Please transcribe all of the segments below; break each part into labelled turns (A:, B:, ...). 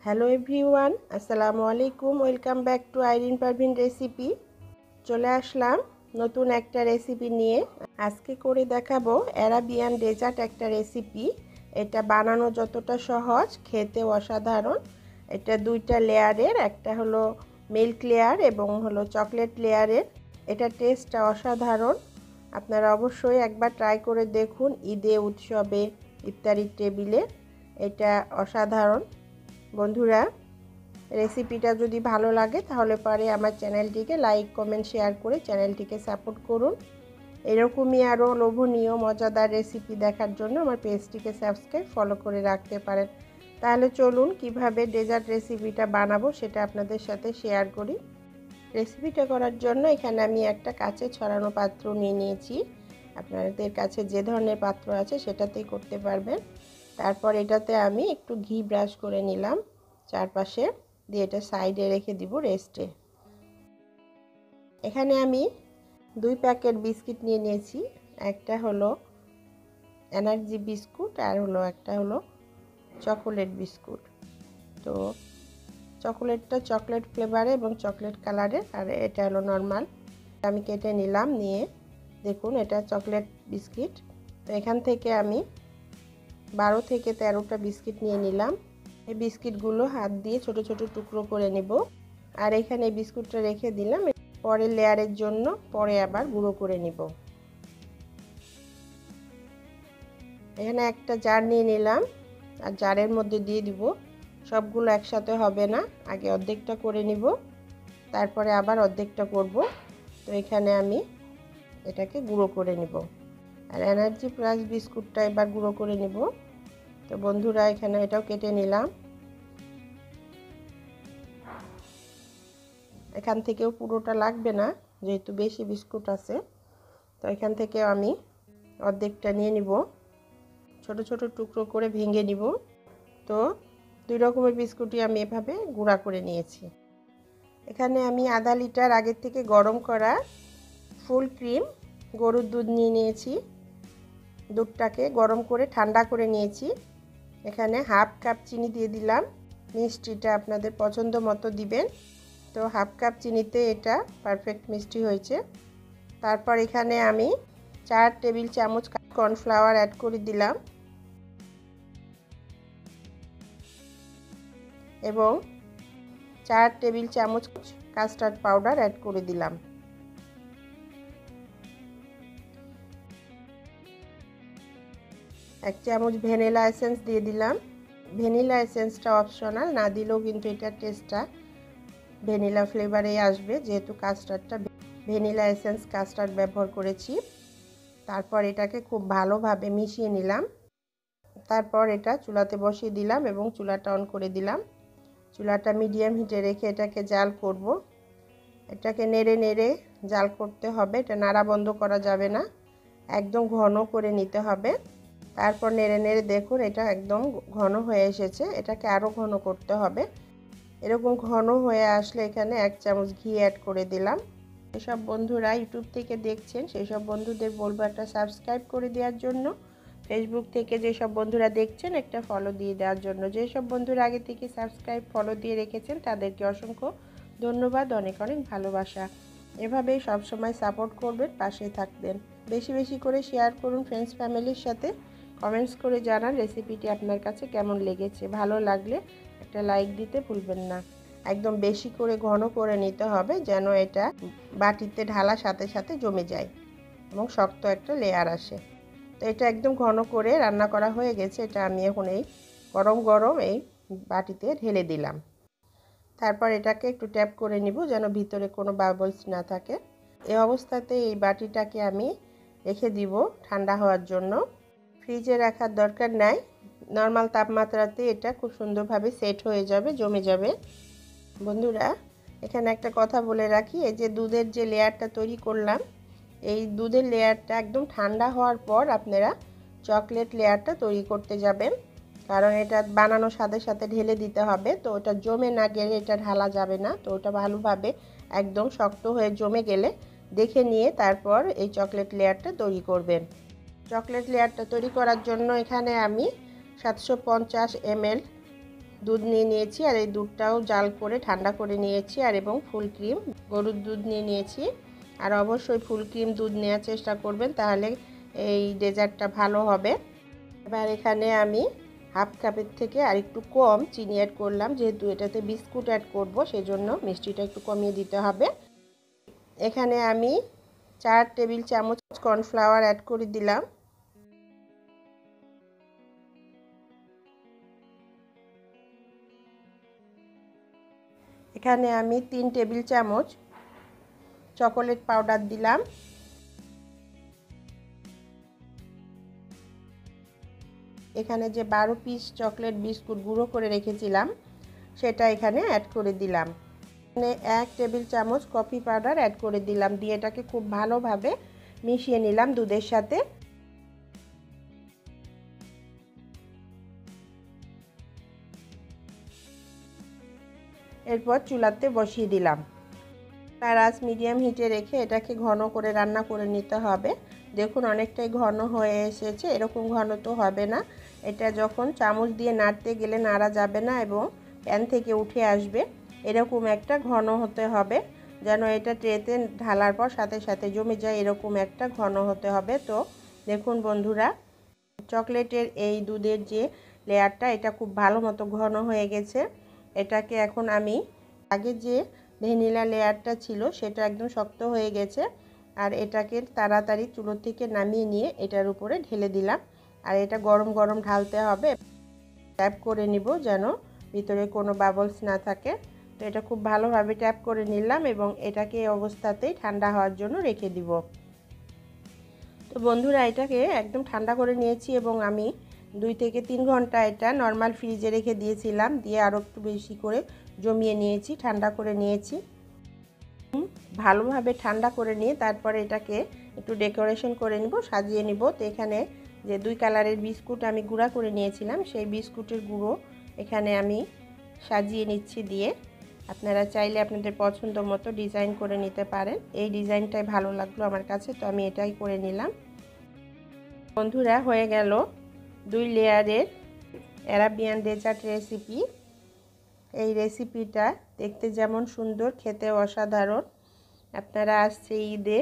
A: Hello everyone, আসসালামু আলাইকুম। Welcome back to Irin Parvin recipe. চলে আসলাম নতুন একটা রেসিপি নিয়ে। আজকে করে দেখাবো অ্যারাবিয়ান ডেজার্ট একটা রেসিপি। এটা বানানো যতটা সহজ, খেতে অসাধারণ। এটা দুইটা লেয়ারের, একটা হলো মিল্ক লেয়ার এবং হলো চকলেট লেয়ারের। এটা টেস্টটা অসাধারণ। আপনারা অবশ্যই একবার ট্রাই করে দেখুন ঈদে, উৎসবে, ইফতারির টেবিলে। এটা অসাধারণ। বন্ধুরা, রেসিপিটা যদি ভালো লাগে তাহলে পরে আমার চ্যানেলটিকে লাইক, কমেন্ট, শেয়ার করে চ্যানেলটিকে সাপোর্ট করুন। এরকমই আরও লোভনীয় মজাদার রেসিপি দেখার জন্য আমার পেজটিকে সাবস্ক্রাইব, ফলো করে রাখতে পারেন। তাহলে চলুন কিভাবে ডেজার্ট রেসিপিটা বানাবো সেটা আপনাদের সাথে শেয়ার করি। রেসিপিটা করার জন্য এখানে আমি একটা কাঁচে ছড়ানো পাত্র নিয়ে নিয়েছি। আপনাদের কাছে যে ধরনের পাত্র আছে সেটাতেই করতে পারবেন। তারপর এটাতে আমি একটু ঘি ব্রাশ করে নিলাম চারপাশে, দিয়ে এটা সাইডে রেখে দিব রেস্টে। এখানে আমি 2 প্যাকেট বিস্কিট নিয়ে নিয়েছি। একটা হলো এনার্জি বিস্কুট আর একটা হলো চকোলেট বিস্কুট। তো চকোলেটটা চকলেট ফ্লেভারে এবং চকলেট কালারের, আর এটা হলো নর্মাল। আমি কেটে নিলাম, নিয়ে দেখুন এটা চকলেট বিস্কিট। তো এখান থেকে আমি 12 থেকে 13টা বিস্কিট নিয়ে নিলাম। এই বিস্কিটগুলো হাত দিয়ে ছোট ছোট টুকরো করে নেব। আর এখানে এই বিস্কুটটা রেখে দিলাম, পরের লেয়ারের জন্য পরে আবার গুঁড়ো করে নিব। এখানে একটা জার নিয়ে নিলাম, আর জারের মধ্যে দিয়ে দিব। সবগুলো একসাথে হবে না, আগে অর্ধেকটা করে নিব, তারপরে আবার অর্ধেকটা করব। তো এখানে আমি এটাকে গুঁড়ো করে নিব। আর এনার্জি প্লাস বিস্কুটটা এবার গুঁড়ো করে নিব। তো বন্ধুরা, এখানে এটাও কেটে নিলাম। এখান থেকেও পুরোটা লাগবে না, যেহেতু বেশি বিস্কুট আছে। তো এখান থেকে আমি অর্ধেকটা নিয়ে নিব, ছোট ছোট টুকরো করে ভেঙে নিব। তো 2 রকমের বিস্কুটই আমি এভাবে গুঁড়া করে নিয়েছি। এখানে আমি আধা লিটার আগের থেকে গরম করা ফুল ক্রিম গরুর দুধ নিয়ে নিয়েছি। দুধটাকে গরম করে ঠান্ডা করে নিয়েছি। এখানে হাফ কাপ চিনি দিয়ে দিলাম। মিষ্টিটা আপনাদের পছন্দ মতো দিবেন। তো হাফ কাপ চিনিতে এটা পারফেক্ট মিষ্টি হয়েছে। তারপর এখানে আমি 4 টেবিল চামচ কর্নফ্লাওয়ার অ্যাড করে দিলাম এবং 4 টেবিল চামচ কাস্টার্ড পাউডার অ্যাড করে দিলাম। এক চামচ ভ্যানিলা এসেন্স দিয়ে দিলাম। ভ্যানিলা এসেন্সটা অপশনাল, না দিলেও কিন্তু এটার টেস্টটা ভ্যানিলা ফ্লেভারেই আসবে, যেহেতু কাস্টার্ডটা ভ্যানিলা এসেন্স কাস্টার্ড ব্যবহার করেছি। তারপর এটাকে খুব ভালোভাবে মিশিয়ে নিলাম। তারপর এটা চুলাতে বসিয়ে দিলাম এবং চুলাটা অন করে দিলাম। চুলাটা মিডিয়াম হিটে রেখে এটাকে জাল করব। এটাকে নেড়ে নেড়ে জাল করতে হবে, এটা নাড়া বন্ধ করা যাবে না, একদম ঘন করে নিতে হবে। তারপর নেড়ে নেড়ে দেখুন এটা একদম ঘন হয়ে এসেছে। এটাকে আরও ঘন করতে হবে। এরকম ঘন হয়ে আসলে এখানে 1 চামচ ঘি অ্যাড করে দিলাম। যেসব বন্ধুরা ইউটিউব থেকে দেখছেন সেই সব বন্ধুদের বলবো একটা সাবস্ক্রাইব করে দেওয়ার জন্য। ফেসবুক থেকে যেসব বন্ধুরা দেখছেন একটা ফলো দিয়ে দেওয়ার জন্য। যেসব বন্ধুরা আগে থেকে সাবস্ক্রাইব, ফলো দিয়ে রেখেছেন তাদেরকে অসংখ্য ধন্যবাদ, অনেক অনেক ভালোবাসা। এভাবেই সবসময় সাপোর্ট করবেন, পাশে থাকবেন। বেশি বেশি করে শেয়ার করুন ফ্রেন্ডস ফ্যামিলির সাথে। কমেন্টস করে জানান রেসিপিটি আপনার কাছে কেমন লেগেছে। ভালো লাগলে একটা লাইক দিতে ভুলবেন না। একদম বেশি করে ঘন করে নিতে হবে, যেন এটা বাটিতে ঢালার সাথে সাথে জমে যায় এবং শক্ত একটা লেয়ার আসে। তো এটা একদম ঘন করে রান্না করা হয়ে গেছে। এটা আমি এখন এই গরম গরম এই বাটিতে ঢেলে দিলাম। তারপর এটাকে একটু ট্যাপ করে নিব, যেন ভিতরে কোনো বাবলস না থাকে। এই অবস্থাতে এই বাটিটাকে আমি রেখে দিব ঠান্ডা হওয়ার জন্য। ফ্রিজে রাখার দরকার নাই, নর্মাল তাপমাত্রাতে এটা খুব সুন্দরভাবে সেট হয়ে যাবে, জমে যাবে। বন্ধুরা, এখানে একটা কথা বলে রাখি, এই যে দুধের যে লেয়ারটা তৈরি করলাম, এই দুধের লেয়ারটা একদম ঠান্ডা হওয়ার পর আপনারা চকলেট লেয়ারটা তৈরি করতে যাবেন, কারণ এটা বানানোর সাথে সাথে ঢেলে দিতে হবে। তো ওটা জমে না গেলে এটা ঢালা যাবে না। তো ওটা ভালোভাবে একদম শক্ত হয়ে জমে গেলে দেখে নিয়ে তারপর এই চকলেট লেয়ারটা তৈরি করবেন। চকলেট লেয়ারটা তৈরি করার জন্য এখানে আমি 750 ml দুধ নিয়ে নিয়েছি, আর এই দুধটাও জাল করে ঠান্ডা করে নিয়েছি, আর এবং ফুল ক্রিম গরুর দুধ নিয়ে নিয়েছি। আর অবশ্যই ফুল ক্রিম দুধ নেওয়ার চেষ্টা করবেন, তাহলে এই ডেজার্টটা ভালো হবে। এবার এখানে আমি হাফ কাপের থেকে আর একটু কম চিনি অ্যাড করলাম, যেহেতু এটাতে বিস্কুট অ্যাড করব, সেজন্য মিষ্টিটা একটু কমিয়ে দিতে হবে। এখানে আমি 4 টেবিল চামচ কর্নফ্লাওয়ার অ্যাড করে দিলাম। এখানে আমি 3 টেবিল চামচ চকোলেট পাউডার দিলাম। এখানে যে 12 পিস চকলেট বিস্কুট গুঁড়ো করে রেখেছিলাম সেটা এখানে অ্যাড করে দিলাম। এখানে 1 টেবিল চামচ কফি পাউডার অ্যাড করে দিলাম, দিয়ে এটাকে খুব ভালোভাবে মিশিয়ে নিলাম দুধের সাথে। এরপর চুলাতে বসিয়ে দিলাম। আর আঁচ মিডিয়াম হিটে রেখে এটাকে ঘন করে রান্না করে নিতে হবে। দেখুন অনেকটাই ঘন হয়ে এসেছে, এরকম ঘন তো হবে না। এটা যখন চামচ দিয়ে নাড়তে গেলে নাড়া যাবে না এবং প্যান থেকে উঠে আসবে, এরকম একটা ঘন হতে হবে, যেন এটা ট্রেতে ঢালার পর সাথে সাথে জমে যায়, এরকম একটা ঘন হতে হবে। তো দেখুন বন্ধুরা, চকলেটের এই দুধের যে লেয়ারটা, এটা খুব ভালো মতো ঘন হয়ে গেছে। এটাকে এখন আমি আগে যে ভ্যানিলা লেয়ারটা ছিল সেটা একদম শক্ত হয়ে গেছে, আর এটাকে তাড়াতাড়ি চুলো থেকে নামিয়ে নিয়ে এটার উপরে ঢেলে দিলাম। আর এটা গরম গরম ঢালতে হবে, ট্যাপ করে নিব যেন ভিতরে কোনো বাবলস না থাকে। তো এটা খুব ভালোভাবে ট্যাপ করে নিলাম এবং এটাকে এই অবস্থাতেই ঠান্ডা হওয়ার জন্য রেখে দিব। তো বন্ধুরা, এটাকে একদম ঠান্ডা করে নিয়েছি এবং আমি 2 থেকে 3 ঘন্টা এটা নর্মাল ফ্রিজে রেখে দিয়েছিলাম, দিয়ে আরও একটু বেশি করে জমিয়ে নিয়েছি, ঠান্ডা করে নিয়েছি। ভালোভাবে ঠান্ডা করে নিয়ে তারপরে এটাকে একটু ডেকোরেশন করে নিব, সাজিয়ে নিব। তো এখানে যে 2 কালারের বিস্কুট আমি গুঁড়া করে নিয়েছিলাম, সেই বিস্কুটের গুঁড়ো এখানে আমি সাজিয়ে নিচ্ছি দিয়ে। আপনারা চাইলে আপনাদের পছন্দ মতো ডিজাইন করে নিতে পারেন। এই ডিজাইনটাই ভালো লাগলো আমার কাছে, তো আমি এটাই করে নিলাম। বন্ধুরা, হয়ে গেল 2 লেয়ারের অ্যারাবিয়ান ডেজার্ট রেসিপি। এই রেসিপিটা দেখতে যেমন সুন্দর, খেতে অসাধারণ। আপনারা আসছে ঈদে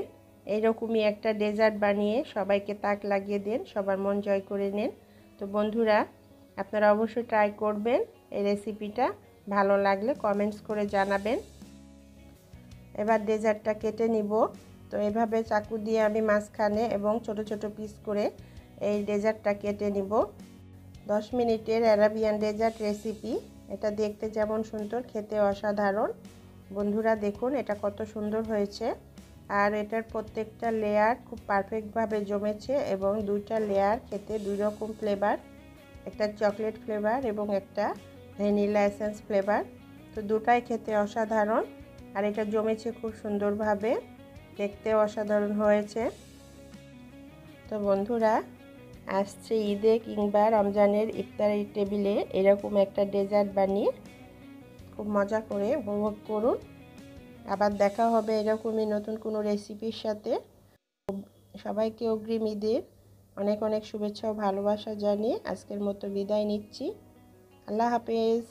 A: এইরকমই একটা ডেজার্ট বানিয়ে সবাইকে তাক লাগিয়ে দেন, সবার মন জয় করে নেন। তো বন্ধুরা, আপনারা অবশ্যই ট্রাই করবেন এই রেসিপিটা। ভালো লাগলে কমেন্টস করে জানাবেন। এবার ডেজার্টটা কেটে নিব। তো এভাবে চাকু দিয়ে আমি মাঝখানে এবং ছোট ছোট পিস করে এই ডেজার্টটা কেটে নিব। 10 মিনিটের অ্যারাবিয়ান ডেজার্ট রেসিপি। এটা দেখতে যেমন সুন্দর, খেতে অসাধারণ। বন্ধুরা দেখুন এটা কত সুন্দর হয়েছে, আর এটার প্রত্যেকটা লেয়ার খুব পারফেক্টভাবে জমেছে এবং 2টা লেয়ার খেতে 2 রকম ফ্লেভার, একটা চকলেট ফ্লেভার এবং একটা ভ্যানিলা এসেন্স ফ্লেভার। তো দুটাই খেতে অসাধারণ, আর এটা জমেছে খুব সুন্দরভাবে, দেখতে অসাধারণ হয়েছে। তো বন্ধুরা, আসছে ঈদে কিংবা রমজানের ইফতারি টেবিলে এরকম একটা ডেজার্ট বানিয়ে খুব মজা করে উপভোগ করুন। আবার দেখা হবে এরকমই নতুন কোনো রেসিপির সাথে। সবাইকে অগ্রিম ঈদের অনেক অনেক শুভেচ্ছা ও ভালোবাসা জানিয়ে আজকের মতো বিদায় নিচ্ছি। আল্লাহ হাফেজ।